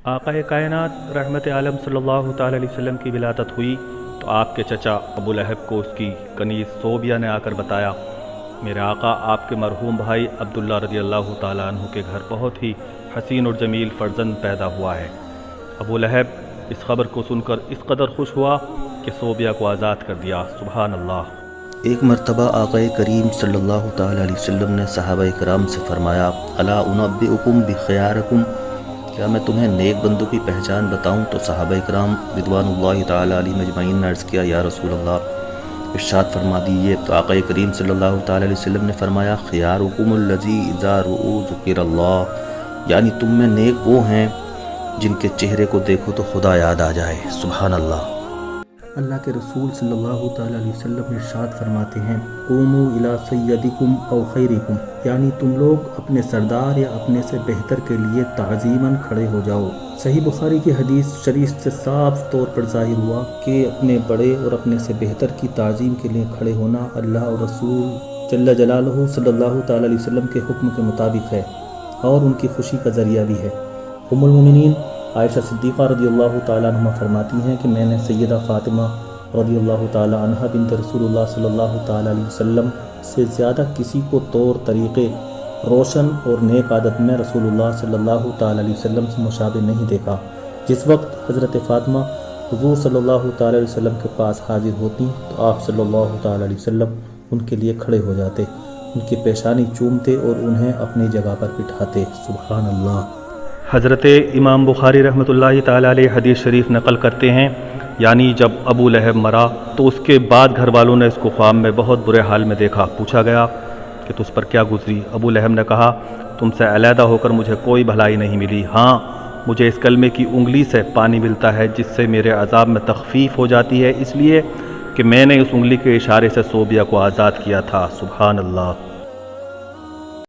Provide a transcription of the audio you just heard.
آقا کائنات رحمت عالم صلی اللہ تعالی علیہ وسلم کی ولادت ہوئی تو آپ کے چچا ابو لہب کو اس کی کنیز صوبیہ نے آ کر بتایا، میرے آقا آپ کے مرحوم بھائی عبداللہ رضی اللہ تعالیٰ عنہ کے گھر بہت ہی حسین اور جمیل فرزند پیدا ہوا ہے۔ ابو لہب اس خبر کو سن کر اس قدر خوش ہوا کہ صوبیہ کو آزاد کر دیا۔ سبحان اللہ۔ ایک مرتبہ آقا کریم صلی اللہ تعالی علیہ وسلم نے صحابہ کرام سے فرمایا، الا انبئکم بخیارکم، کیا میں تمہیں نیک بندوں کی پہچان بتاؤں؟ تو صحابہ کرام رضوان اللہ تعالی علیہ مجمعین نے عرض کیا، یا رسول اللہ ارشاد فرما دیجیے۔ تو آقا کریم صلی اللہ تعالی علیہ وسلم نے فرمایا، خیارکم الذی اذا رؤوا ذکر اللہ، یعنی تم میں نیک وہ ہیں جن کے چہرے کو دیکھو تو خدا یاد آ جائے۔ سبحان اللہ۔ اللہ کے رسول صلی اللہ تعالی علیہ وسلم ارشاد فرماتے ہیں، قوموا الی سیدکم او خیرکم، یعنی تم لوگ اپنے سردار یا اپنے سے بہتر کے لیے تعظیماً کھڑے ہو جاؤ۔ صحیح بخاری کی حدیث شریف سے صاف طور پر ظاہر ہوا کہ اپنے بڑے اور اپنے سے بہتر کی تعظیم کے لیے کھڑے ہونا اللہ اور رسول جل جلالہ صلی اللہ تعالی علیہ وسلم کے حکم کے مطابق ہے اور ان کی خوشی کا ذریعہ بھی ہے۔ ام المومنین عائشہ صدیقہ رضی اللہ تعالیٰ عنہ فرماتی ہیں کہ میں نے سیدہ فاطمہ رضی اللہ تعالیٰ عنہ بنت رسول اللہ صلی اللہ تعالیٰ علیہ وسلم سے زیادہ کسی کو طور طریقے روشن اور نیک عادت میں رسول اللہ صلی اللہ تعالیٰ علیہ وسلم سے مشابہ نہیں دیکھا۔ جس وقت حضرت فاطمہ حضور صلی اللہ تعالیٰ علیہ وسلم کے پاس حاضر ہوتی تو آپ صلی اللہ تعالیٰ علیہ وسلم ان کے لیے کھڑے ہو جاتے، ان کی پیشانی چومتے اور انہیں اپنی جگہ پر بٹھاتے۔ سبحان اللہ۔ حضرت امام بخاری رحمۃ اللہ تعالیٰ علیہ حدیث شریف نقل کرتے ہیں، یعنی جب ابو لہب مرا تو اس کے بعد گھر والوں نے اس کو خواب میں بہت برے حال میں دیکھا۔ پوچھا گیا کہ تجھ پر کیا گزری؟ ابو لہب نے کہا، تم سے علیحدہ ہو کر مجھے کوئی بھلائی نہیں ملی، ہاں مجھے اس کلمے کی انگلی سے پانی ملتا ہے جس سے میرے عذاب میں تخفیف ہو جاتی ہے، اس لیے کہ میں نے اس انگلی کے اشارے سے صوبیہ کو آزاد کیا تھا۔ سبحان اللہ۔